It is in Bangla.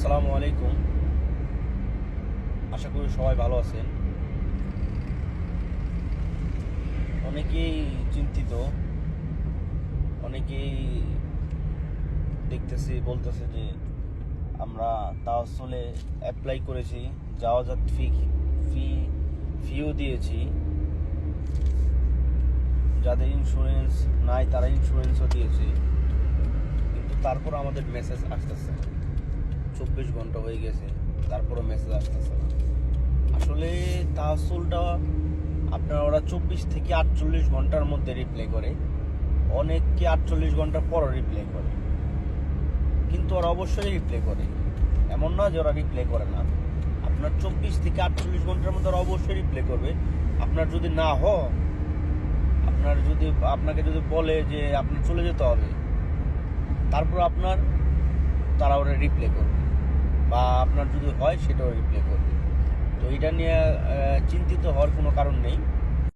আসসালামু আলাইকুম। আশা করি সবাই ভালো আছেন। অনেকেই চিন্তিত, অনেকেই দেখতেছি বলতেছে যে আমরা তাওয়াসুলে অ্যাপ্লাই করেছি, জাওয়াজাত ফি ফিও দিয়েছি, যাদের ইন্স্যুরেন্স নাই তারা ইন্স্যুরেন্সও দিয়েছে, কিন্তু তারপর আমাদের মেসেজ আসতেছে না। 24 ঘন্টা হয়ে গেছে, তারপরও মেসেজ আসতেছে না। আসলে তাহসুলটা আপনার ওরা 24 থেকে 48 ঘন্টার মধ্যে রিপ্লাই করে, অনেককে 48 ঘন্টা পর রিপ্লাই করে, কিন্তু ওরা অবশ্যই রিপ্লাই করে। এমন না যে ওরা রিপ্লাই করে না। আপনার 24 থেকে 48 ঘন্টার মধ্যে ওরা অবশ্যই রিপ্লাই করবে। আপনার যদি না আপনাকে যদি বলে যে আপনার চলে যেতে হবে, তারপর তারা ওরা রিপ্লাই করবে, বা আপনার যদি হয় সেটাও রিপ্লাই করবে। তো এটা নিয়ে চিন্তিত হওয়ার কোনো কারণ নেই।